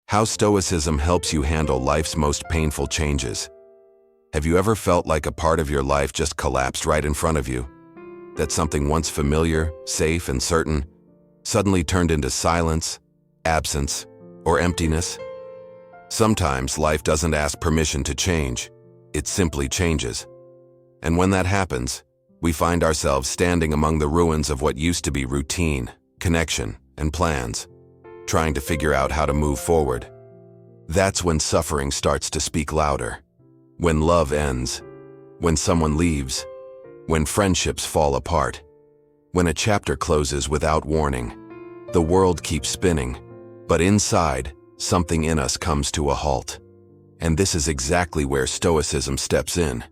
How Stoicism helps you handle life's most painful changes. Have you ever felt like a part of your life just collapsed right in front of you? That something once familiar, safe, and certain suddenly turned into silence, absence, or emptiness? Sometimes life doesn't ask permission to change, it simply changes. And when that happens, we find ourselves standing among the ruins of what used to be routine, connection, and plans, trying to figure out how to move forward. That's when suffering starts to speak louder. When love ends, when someone leaves, when friendships fall apart, when a chapter closes without warning. The world keeps spinning, but inside, something in us comes to a halt. And this is exactly where Stoicism steps in,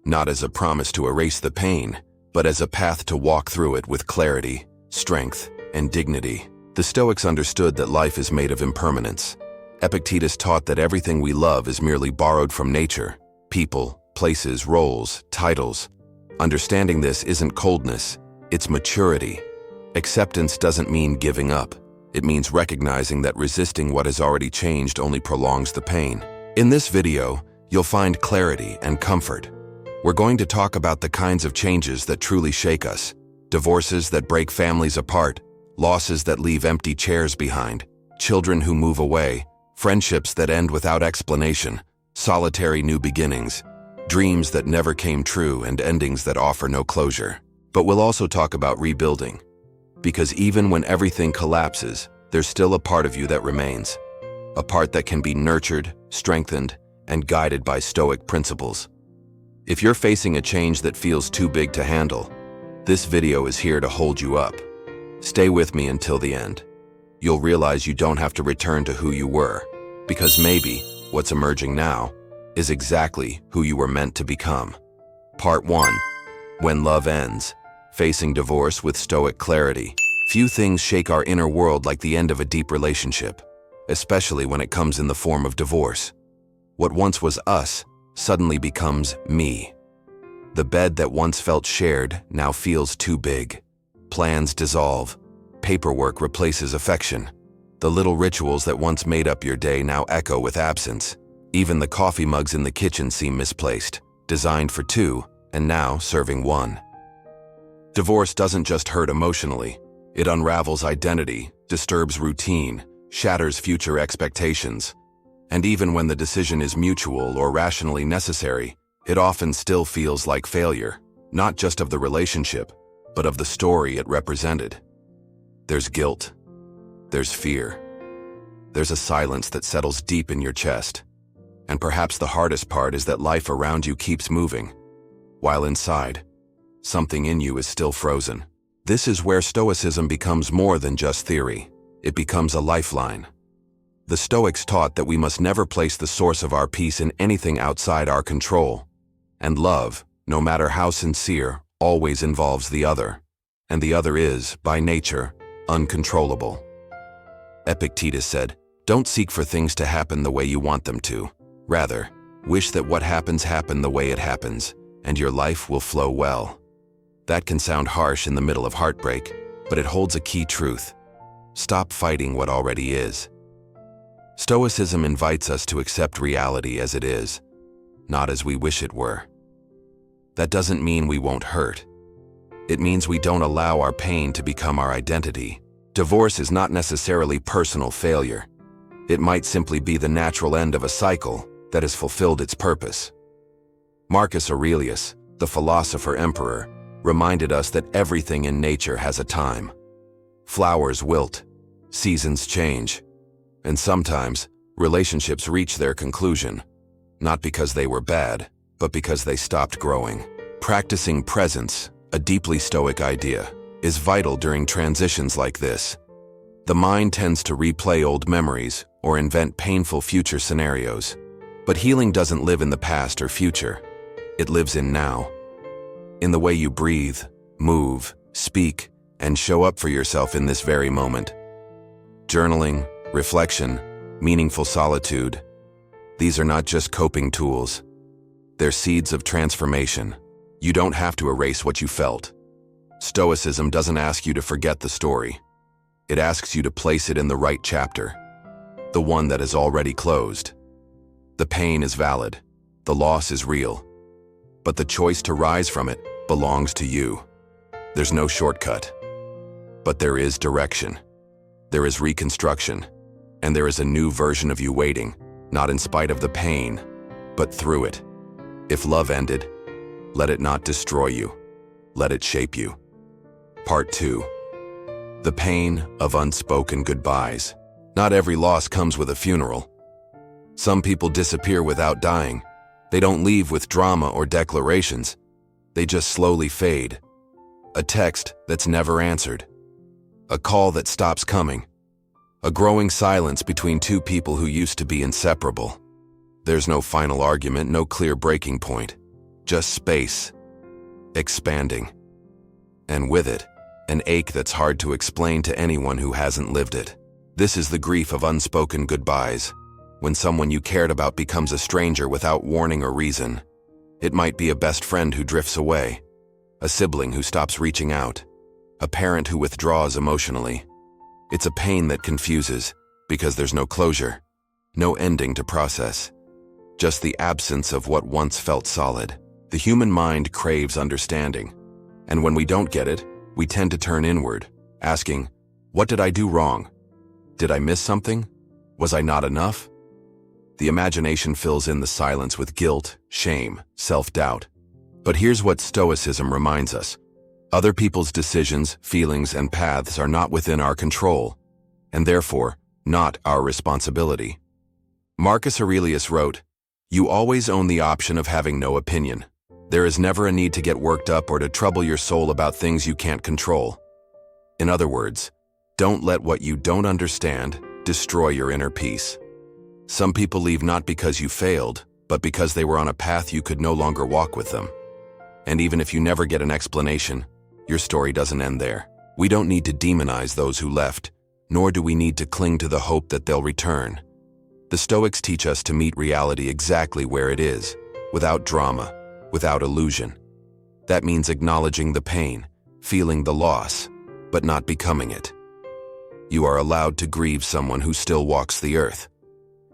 not as a promise to erase the pain, but as a path to walk through it with clarity, strength, and dignity. The Stoics understood that life is made of impermanence. Epictetus taught that everything we love is merely borrowed from nature: people, places, roles, titles. Understanding this isn't coldness, it's maturity. Acceptance doesn't mean giving up. It means recognizing that resisting what has already changed only prolongs the pain. In this video, you'll find clarity and comfort. We're going to talk about the kinds of changes that truly shake us: divorces that break families apart, losses that leave empty chairs behind, children who move away, friendships that end without explanation, solitary new beginnings, dreams that never came true, and endings that offer no closure. But we'll also talk about rebuilding. Because even when everything collapses, there's still a part of you that remains. A part that can be nurtured, strengthened, and guided by Stoic principles. If you're facing a change that feels too big to handle, this video is here to hold you up. Stay with me until the end. You'll realize you don't have to return to who you were, because maybe what's emerging now is exactly who you were meant to become. Part 1. When love ends. Facing divorce with Stoic clarity. Few things shake our inner world like the end of a deep relationship, especially when it comes in the form of divorce. What once was us suddenly becomes me. The bed that once felt shared now feels too big. Plans dissolve. Paperwork replaces affection. The little rituals that once made up your day now echo with absence. Even the coffee mugs in the kitchen seem misplaced, designed for two, and now serving one. Divorce doesn't just hurt emotionally. It unravels identity, disturbs routine, shatters future expectations. And even when the decision is mutual or rationally necessary, it often still feels like failure, not just of the relationship, but of the story it represented. There's guilt. There's fear. There's a silence that settles deep in your chest. And perhaps the hardest part is that life around you keeps moving, while inside, something in you is still frozen. This is where Stoicism becomes more than just theory. It becomes a lifeline. The Stoics taught that we must never place the source of our peace in anything outside our control. And love, no matter how sincere, always involves the other. And the other is, by nature, uncontrollable. Epictetus said, "Don't seek for things to happen the way you want them to. Rather, wish that what happens happen the way it happens, and your life will flow well." That can sound harsh in the middle of heartbreak, but it holds a key truth. Stop fighting what already is. Stoicism invites us to accept reality as it is, not as we wish it were. That doesn't mean we won't hurt. It means we don't allow our pain to become our identity. Divorce is not necessarily personal failure. It might simply be the natural end of a cycle that has fulfilled its purpose. Marcus Aurelius, the philosopher-emperor, reminded us that everything in nature has a time. Flowers wilt, seasons change, and sometimes relationships reach their conclusion, not because they were bad, but because they stopped growing. Practicing presence, a deeply Stoic idea, is vital during transitions like this. The mind tends to replay old memories or invent painful future scenarios. But healing doesn't live in the past or future. It lives in now. In the way you breathe, move, speak, and show up for yourself in this very moment. Journaling, reflection, meaningful solitude. These are not just coping tools. They're seeds of transformation. You don't have to erase what you felt. Stoicism doesn't ask you to forget the story. It asks you to place it in the right chapter. the one that is already closed. The pain is valid, the loss is real, but the choice to rise from it belongs to you. There's no shortcut, but there is direction. There is reconstruction, and there is a new version of you waiting, not in spite of the pain, but through it. If love ended, let it not destroy you. Let it shape you. Part 2. The pain of unspoken goodbyes. Not every loss comes with a funeral. Some people disappear without dying. They don't leave with drama or declarations. They just slowly fade. A text that's never answered. A call that stops coming. A growing silence between two people who used to be inseparable. There's no final argument, no clear breaking point. Just space. Expanding. And with it, an ache that's hard to explain to anyone who hasn't lived it. This is the grief of unspoken goodbyes. When someone you cared about becomes a stranger without warning or reason. It might be a best friend who drifts away. A sibling who stops reaching out. A parent who withdraws emotionally. It's a pain that confuses, because there's no closure, no ending to process. Just the absence of what once felt solid. The human mind craves understanding. And when we don't get it, we tend to turn inward, asking, what did I do wrong? Did I miss something? Was I not enough? The imagination fills in the silence with guilt, shame, self-doubt. But here's what Stoicism reminds us. Other people's decisions, feelings, and paths are not within our control, and therefore, not our responsibility. Marcus Aurelius wrote, "You always own the option of having no opinion. There is never a need to get worked up or to trouble your soul about things you can't control." In other words, don't let what you don't understand destroy your inner peace. Some people leave not because you failed, but because they were on a path you could no longer walk with them. And even if you never get an explanation, your story doesn't end there. We don't need to demonize those who left, nor do we need to cling to the hope that they'll return. The Stoics teach us to meet reality exactly where it is, without drama, without illusion. That means acknowledging the pain, feeling the loss, but not becoming it. You are allowed to grieve someone who still walks the earth,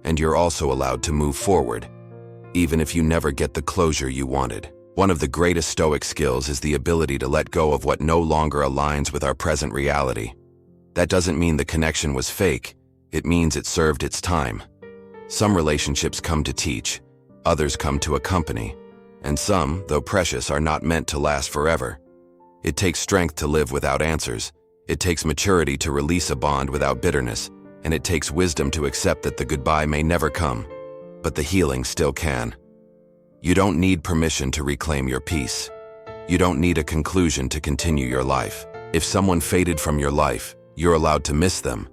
and you're also allowed to move forward, even if you never get the closure you wanted. One of the greatest Stoic skills is the ability to let go of what no longer aligns with our present reality. That doesn't mean the connection was fake, it means it served its time. Some relationships come to teach, others come to accompany, and some, though precious, are not meant to last forever. It takes strength to live without answers, it takes maturity to release a bond without bitterness, and it takes wisdom to accept that the goodbye may never come, but the healing still can. You don't need permission to reclaim your peace. You don't need a conclusion to continue your life. If someone faded from your life, you're allowed to miss them,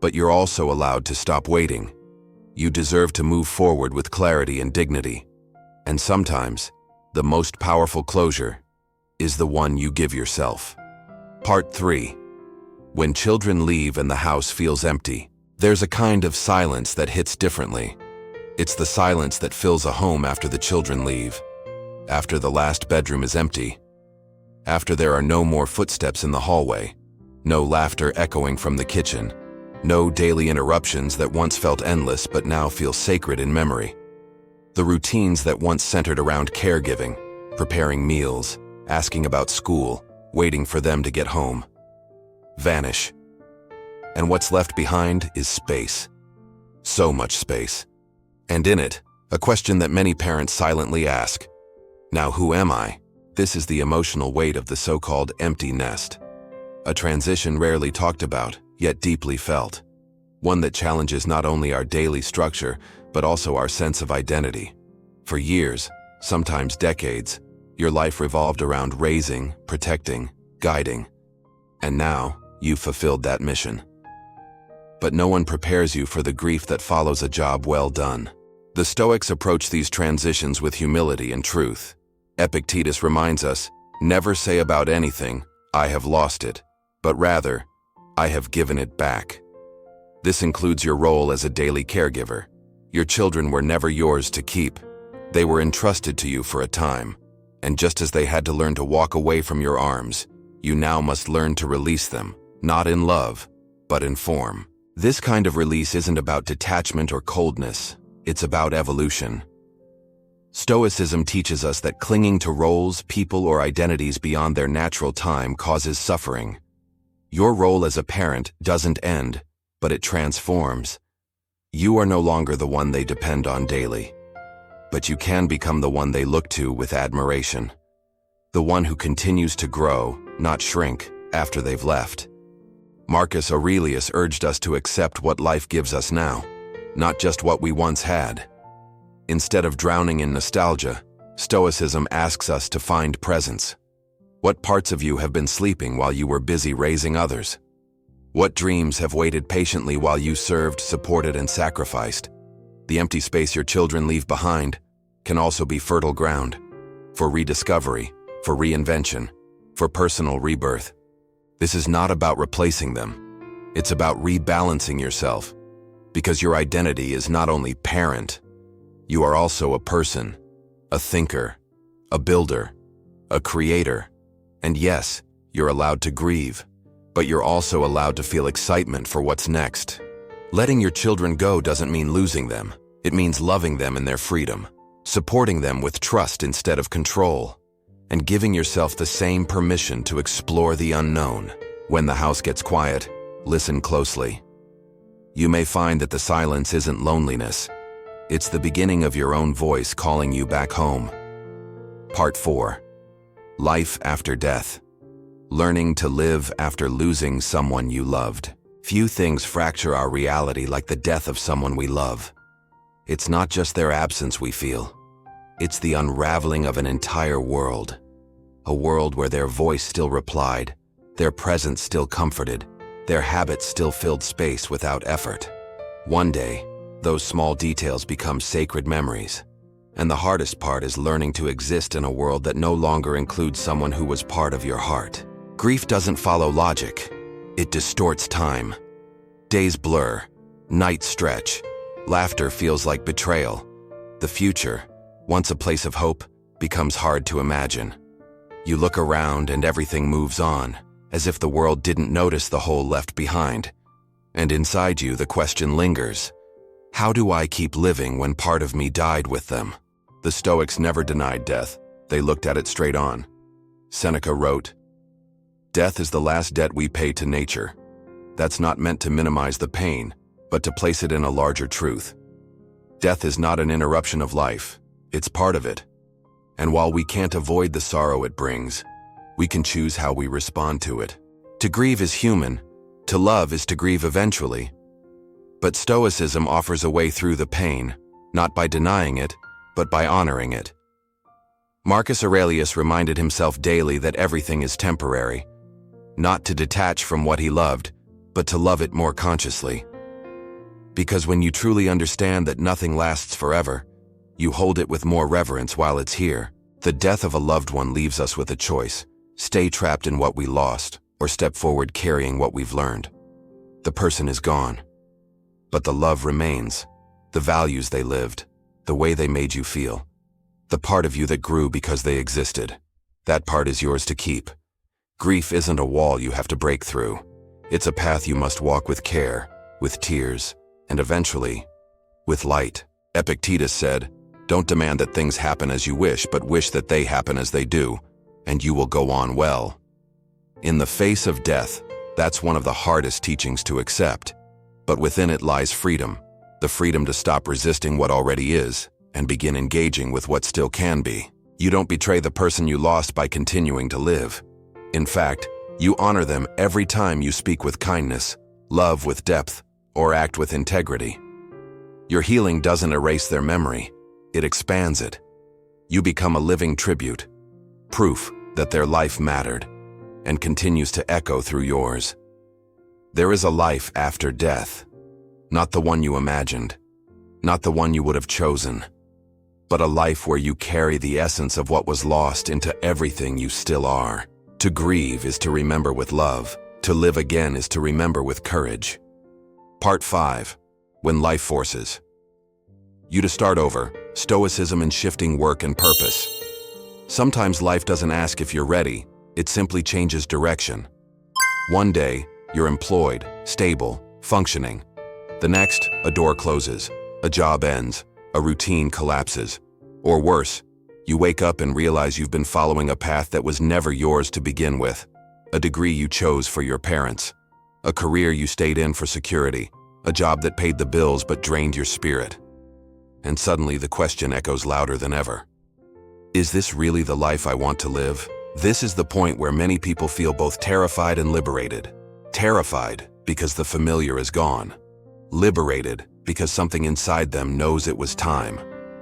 but you're also allowed to stop waiting. You deserve to move forward with clarity and dignity. And sometimes, the most powerful closure is the one you give yourself. Part 3. When children leave and the house feels empty, there's a kind of silence that hits differently. It's the silence that fills a home after the children leave, after the last bedroom is empty, after there are no more footsteps in the hallway, no laughter echoing from the kitchen, no daily interruptions that once felt endless but now feel sacred in memory. The routines that once centered around caregiving, preparing meals, asking about school, waiting for them to get home, vanish. And what's left behind is space. So much space. And in it, a question that many parents silently ask. Now who am I? This is the emotional weight of the so-called empty nest. A transition rarely talked about, yet deeply felt. One that challenges not only our daily structure, but also our sense of identity. For years, sometimes decades, your life revolved around raising, protecting, guiding. And now, you've fulfilled that mission. But no one prepares you for the grief that follows a job well done. The Stoics approach these transitions with humility and truth. Epictetus reminds us, never say about anything, "I have lost it," but rather, "I have given it back." This includes your role as a daily caregiver. Your children were never yours to keep. They were entrusted to you for a time. And just as they had to learn to walk away from your arms, you now must learn to release them, not in love, but in form. This kind of release isn't about detachment or coldness, it's about evolution. Stoicism teaches us that clinging to roles, people, or identities beyond their natural time causes suffering. Your role as a parent doesn't end, but it transforms. You are no longer the one they depend on daily, but you can become the one they look to with admiration. The one who continues to grow, not shrink, after they've left. Marcus Aurelius urged us to accept what life gives us now, not just what we once had. Instead of drowning in nostalgia, Stoicism asks us to find presence. What parts of you have been sleeping while you were busy raising others? What dreams have waited patiently while you served, supported, and sacrificed? The empty space your children leave behind can also be fertile ground for rediscovery, for reinvention, for personal rebirth. This is not about replacing them. It's about rebalancing yourself, because your identity is not only parent, you are also a person, a thinker, a builder, a creator. And yes, you're allowed to grieve, but you're also allowed to feel excitement for what's next. Letting your children go doesn't mean losing them. It means loving them in their freedom, supporting them with trust instead of control, and giving yourself the same permission to explore the unknown. When the house gets quiet, listen closely. You may find that the silence isn't loneliness. It's the beginning of your own voice calling you back home. Part 4. Life after death. Learning to live after losing someone you loved. Few things fracture our reality like the death of someone we love. It's not just their absence we feel. It's the unraveling of an entire world. A world where their voice still replied, their presence still comforted, their habits still filled space without effort. One day, those small details become sacred memories. And the hardest part is learning to exist in a world that no longer includes someone who was part of your heart. Grief doesn't follow logic. It distorts time. Days blur, nights stretch, laughter feels like betrayal. The future, once a place of hope, becomes hard to imagine. You look around and everything moves on, as if the world didn't notice the hole left behind. And inside you, the question lingers. How do I keep living when part of me died with them? The Stoics never denied death. They looked at it straight on. Seneca wrote, "Death is the last debt we pay to nature." That's not meant to minimize the pain, but to place it in a larger truth. Death is not an interruption of life. It's part of it. And while we can't avoid the sorrow it brings, we can choose how we respond to it. To grieve is human. To love is to grieve eventually. But Stoicism offers a way through the pain, not by denying it, but by honoring it. Marcus Aurelius reminded himself daily that everything is temporary, not to detach from what he loved, but to love it more consciously. Because when you truly understand that nothing lasts forever, you hold it with more reverence while it's here. The death of a loved one leaves us with a choice: stay trapped in what we lost, or step forward carrying what we've learned. The person is gone, but the love remains, the values they lived, the way they made you feel, the part of you that grew because they existed. That part is yours to keep. Grief isn't a wall you have to break through. It's a path you must walk with care, with tears, and eventually, with light. Epictetus said, "Don't demand that things happen as you wish, but wish that they happen as they do, and you will go on well." In the face of death, that's one of the hardest teachings to accept. But within it lies freedom, the freedom to stop resisting what already is and begin engaging with what still can be. You don't betray the person you lost by continuing to live. In fact, you honor them every time you speak with kindness, love with depth, or act with integrity. Your healing doesn't erase their memory, it expands it. You become a living tribute, proof that their life mattered and continues to echo through yours. There is a life after death, not the one you imagined, not the one you would have chosen, but a life where you carry the essence of what was lost into everything you still are. To grieve is to remember with love. To live again is to remember with courage. Part 5. When life forces you to start over, Stoicism in shifting work and purpose. Sometimes life doesn't ask if you're ready, it simply changes direction. One day, you're employed, stable, functioning. The next, a door closes, a job ends, a routine collapses. Or worse, you wake up and realize you've been following a path that was never yours to begin with. A degree you chose for your parents. A career you stayed in for security. A job that paid the bills but drained your spirit. And suddenly the question echoes louder than ever. Is this really the life I want to live? This is the point where many people feel both terrified and liberated. Terrified because the familiar is gone. Liberated because something inside them knows it was time.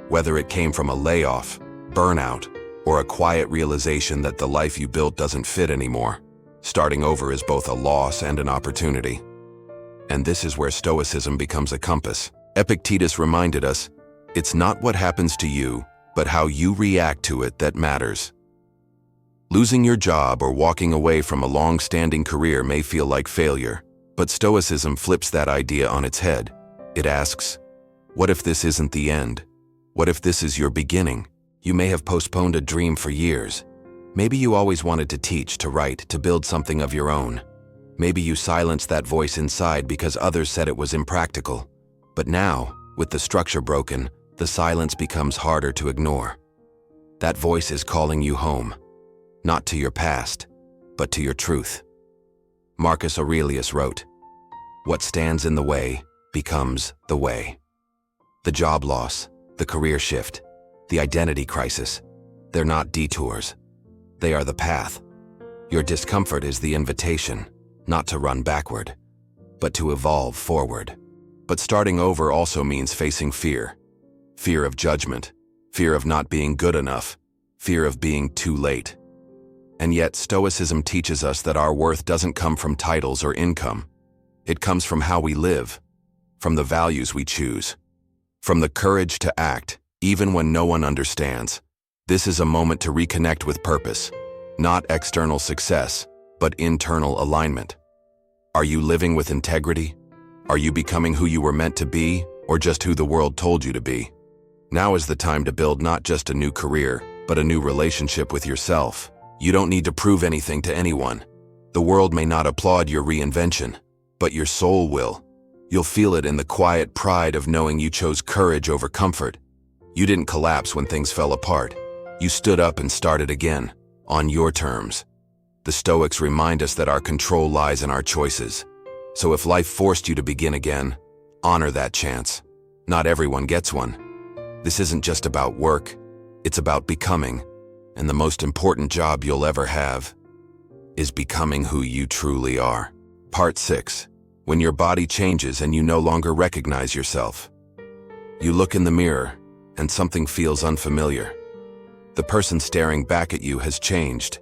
Whether it came from a layoff, burnout, or a quiet realization that the life you built doesn't fit anymore. Starting over is both a loss and an opportunity. And this is where Stoicism becomes a compass. Epictetus reminded us, it's not what happens to you, but how you react to it that matters. Losing your job or walking away from a long-standing career may feel like failure, but Stoicism flips that idea on its head. It asks, what if this isn't the end? What if this is your beginning? You may have postponed a dream for years. Maybe you always wanted to teach, to write, to build something of your own. Maybe you silenced that voice inside because others said it was impractical. But now, with the structure broken, the silence becomes harder to ignore. That voice is calling you home, not to your past, but to your truth. Marcus Aurelius wrote, "What stands in the way becomes the way." The job loss, the career shift, the identity crisis, they're not detours. They are the path. Your discomfort is the invitation, not to run backward, but to evolve forward. But starting over also means facing fear. Fear of judgment, fear of not being good enough, fear of being too late. And yet, Stoicism teaches us that our worth doesn't come from titles or income. It comes from how we live, from the values we choose, from the courage to act, even when no one understands. This is a moment to reconnect with purpose, not external success, but internal alignment. Are you living with integrity? Are you becoming who you were meant to be, or just who the world told you to be? Now is the time to build not just a new career, but a new relationship with yourself. You don't need to prove anything to anyone. The world may not applaud your reinvention, but your soul will. You'll feel it in the quiet pride of knowing you chose courage over comfort. You didn't collapse when things fell apart. You stood up and started again, on your terms. The Stoics remind us that our control lies in our choices. So if life forced you to begin again, honor that chance. Not everyone gets one. This isn't just about work, it's about becoming. And the most important job you'll ever have is becoming who you truly are. Part 6. When your body changes and you no longer recognize yourself. You look in the mirror and something feels unfamiliar. The person staring back at you has changed.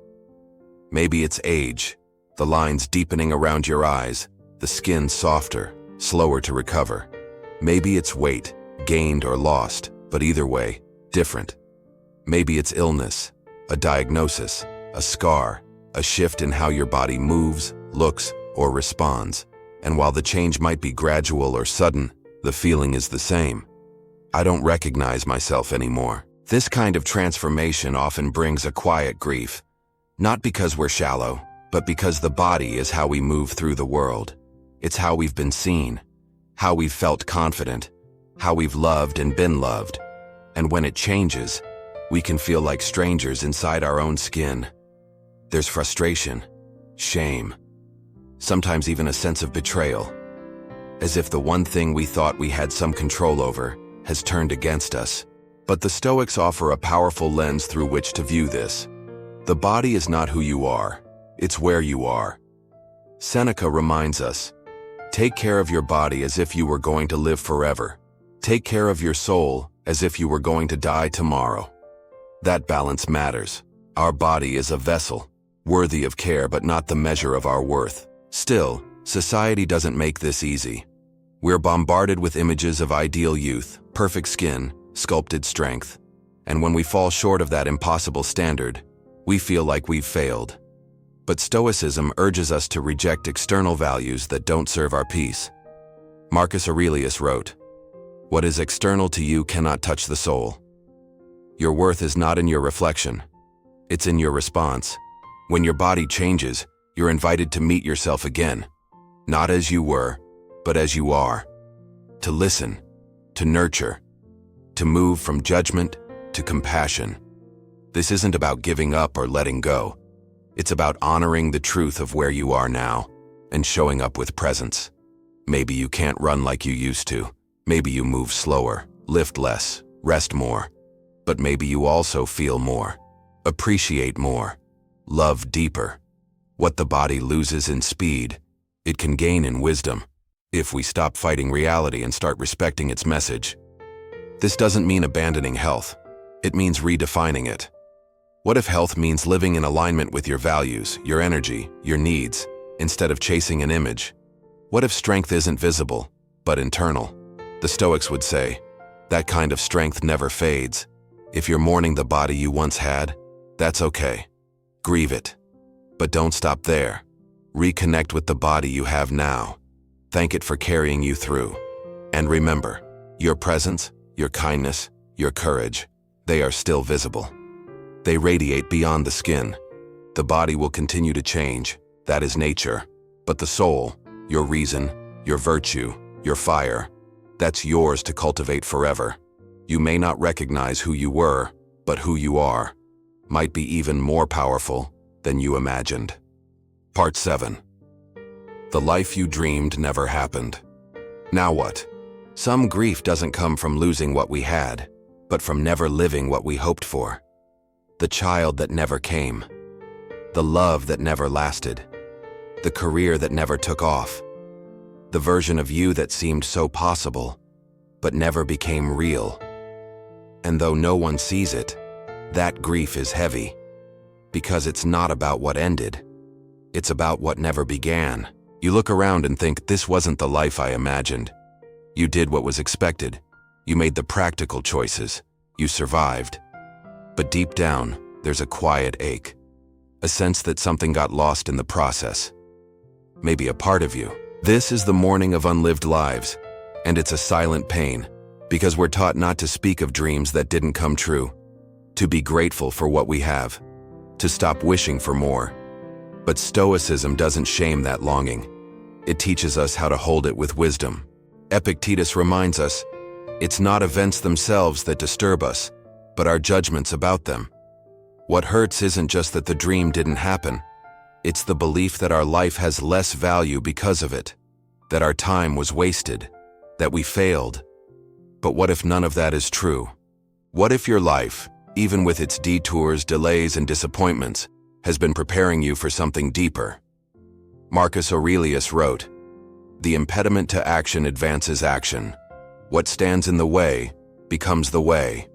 Maybe it's age, the lines deepening around your eyes, the skin softer, slower to recover. Maybe it's weight, gained or lost, but either way, different. Maybe it's illness, a diagnosis, a scar, a shift in how your body moves, looks, or responds. And while the change might be gradual or sudden, the feeling is the same. I don't recognize myself anymore. This kind of transformation often brings a quiet grief. Not because we're shallow, but because the body is how we move through the world. It's how we've been seen, how we've felt confident, how we've loved and been loved. And when it changes, we can feel like strangers inside our own skin. There's frustration, shame, sometimes even a sense of betrayal, as if the one thing we thought we had some control over has turned against us. But the Stoics offer a powerful lens through which to view this. The body is not who you are, it's where you are. Seneca reminds us, take care of your body as if you were going to live forever. Take care of your soul as if you were going to die tomorrow. That balance matters. Our body is a vessel, worthy of care but not the measure of our worth. Still, society doesn't make this easy. We're bombarded with images of ideal youth, perfect skin, sculpted strength. And when we fall short of that impossible standard, we feel like we've failed. But Stoicism urges us to reject external values that don't serve our peace. Marcus Aurelius wrote, "What is external to you cannot touch the soul." Your worth is not in your reflection, it's in your response. When your body changes, you're invited to meet yourself again, not as you were, but as you are. To listen, to nurture, to move from judgment to compassion. This isn't about giving up or letting go. It's about honoring the truth of where you are now and showing up with presence. Maybe you can't run like you used to. Maybe you move slower, lift less, rest more. But maybe you also feel more, appreciate more, love deeper. What the body loses in speed, it can gain in wisdom if we stop fighting reality and start respecting its message. This doesn't mean abandoning health. It means redefining it. What if health means living in alignment with your values, your energy, your needs, instead of chasing an image? What if strength isn't visible, but internal? The Stoics would say, that kind of strength never fades. If you're mourning the body you once had, that's okay. Grieve it. But don't stop there. Reconnect with the body you have now. Thank it for carrying you through. And remember, your presence, your kindness, your courage, they are still visible. They radiate beyond the skin. The body will continue to change. That is nature. But the soul, your reason, your virtue, your fire, that's yours to cultivate forever. You may not recognize who you were, but who you are might be even more powerful than you imagined. Part 7. The life you dreamed never happened. Now what? Some grief doesn't come from losing what we had, but from never living what we hoped for. The child that never came. The love that never lasted. The career that never took off. The version of you that seemed so possible, but never became real. And though no one sees it, that grief is heavy. Because it's not about what ended. It's about what never began. You look around and think, this wasn't the life I imagined. You did what was expected. You made the practical choices. You survived. But deep down, there's a quiet ache. A sense that something got lost in the process. Maybe a part of you. This is the mourning of unlived lives. And it's a silent pain, because we're taught not to speak of dreams that didn't come true. To be grateful for what we have. To stop wishing for more. But Stoicism doesn't shame that longing. It teaches us how to hold it with wisdom. Epictetus reminds us, it's not events themselves that disturb us, but our judgments about them. What hurts isn't just that the dream didn't happen. It's the belief that our life has less value because of it, that our time was wasted, that we failed. But what if none of that is true? What if your life, even with its detours, delays, and disappointments, has been preparing you for something deeper? Marcus Aurelius wrote, "The impediment to action advances action. What stands in the way becomes the way."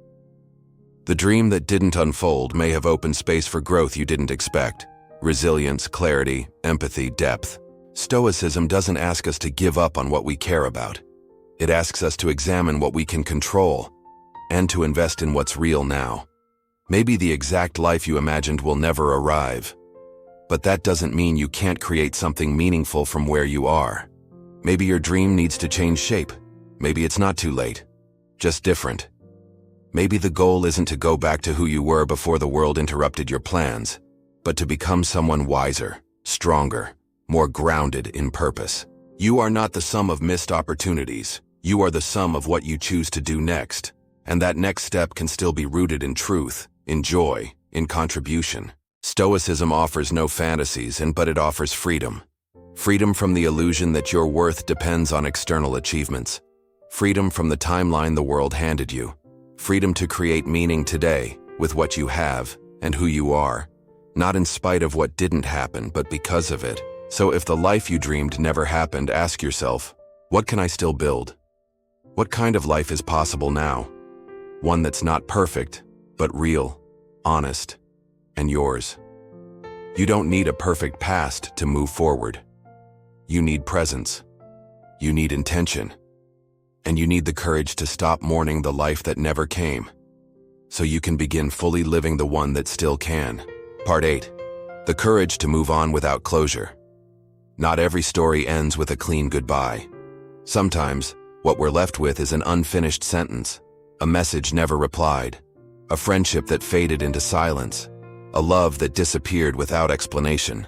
The dream that didn't unfold may have opened space for growth you didn't expect. Resilience, clarity, empathy, depth. Stoicism doesn't ask us to give up on what we care about. It asks us to examine what we can control and to invest in what's real now. Maybe the exact life you imagined will never arrive, but that doesn't mean you can't create something meaningful from where you are. Maybe your dream needs to change shape. Maybe it's not too late, just different. Maybe the goal isn't to go back to who you were before the world interrupted your plans, but to become someone wiser, stronger, more grounded in purpose. You are not the sum of missed opportunities. You are the sum of what you choose to do next. And that next step can still be rooted in truth, in joy, in contribution. Stoicism offers no fantasies, but it offers freedom. Freedom from the illusion that your worth depends on external achievements. Freedom from the timeline the world handed you. Freedom to create meaning today with what you have and who you are, not in spite of what didn't happen, but because of it. So if the life you dreamed never happened, ask yourself, what can I still build? What kind of life is possible now? One that's not perfect, but real, honest, and yours. You don't need a perfect past to move forward. You need presence. You need intention. And you need the courage to stop mourning the life that never came, so you can begin fully living the one that still can. Part 8. The courage to move on without closure. Not every story ends with a clean goodbye. Sometimes, what we're left with is an unfinished sentence, a message never replied, a friendship that faded into silence, a love that disappeared without explanation.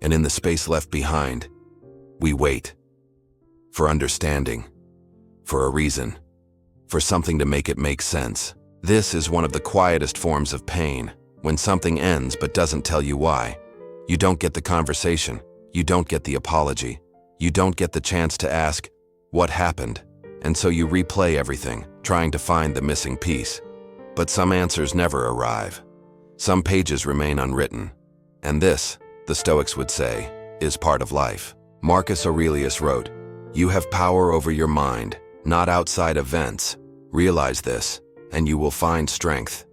And in the space left behind, we wait. for understanding, for a reason, for something to make it make sense. This is one of the quietest forms of pain, when something ends but doesn't tell you why. You don't get the conversation, you don't get the apology, you don't get the chance to ask, what happened? And so you replay everything, trying to find the missing piece. But some answers never arrive. Some pages remain unwritten. And this, the Stoics would say, is part of life. Marcus Aurelius wrote, "You have power over your mind, not outside events. Realize this, and you will find strength."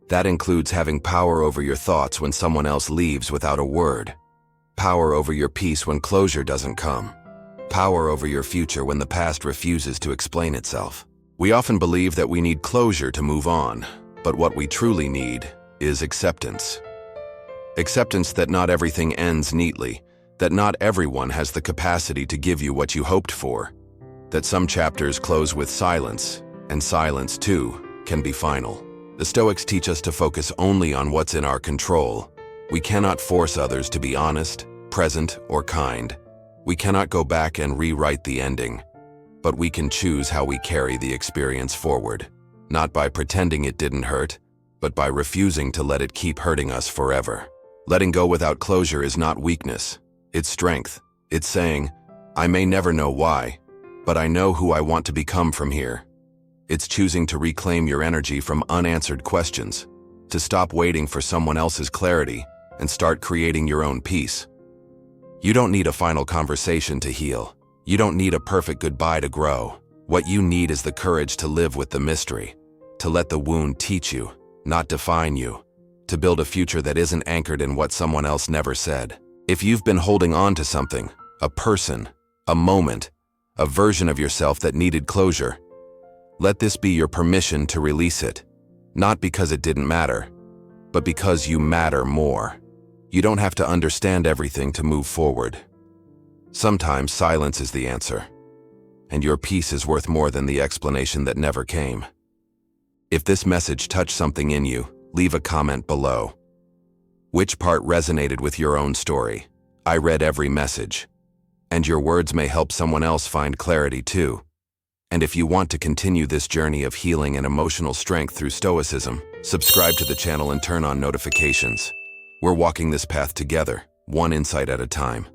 That includes having power over your thoughts when someone else leaves without a word. Power over your peace when closure doesn't come. Power over your future when the past refuses to explain itself. We often believe that we need closure to move on, but what we truly need is acceptance. Acceptance that not everything ends neatly, that not everyone has the capacity to give you what you hoped for, that some chapters close with silence, and silence, too, can be final. The Stoics teach us to focus only on what's in our control. We cannot force others to be honest, present, or kind. We cannot go back and rewrite the ending, but we can choose how we carry the experience forward, not by pretending it didn't hurt, but by refusing to let it keep hurting us forever. Letting go without closure is not weakness, it's strength. It's saying, I may never know why, but I know who I want to become from here. It's choosing to reclaim your energy from unanswered questions, to stop waiting for someone else's clarity and start creating your own peace. You don't need a final conversation to heal. You don't need a perfect goodbye to grow. What you need is the courage to live with the mystery, to let the wound teach you, not define you, to build a future that isn't anchored in what someone else never said. If you've been holding on to something, a person, a moment, a version of yourself that needed closure, let this be your permission to release it, not because it didn't matter, but because you matter more. You don't have to understand everything to move forward. Sometimes silence is the answer, and your peace is worth more than the explanation that never came. If this message touched something in you, leave a comment below. Which part resonated with your own story? I read every message, and your words may help someone else find clarity too. And if you want to continue this journey of healing and emotional strength through Stoicism, subscribe to the channel and turn on notifications. We're walking this path together, one insight at a time.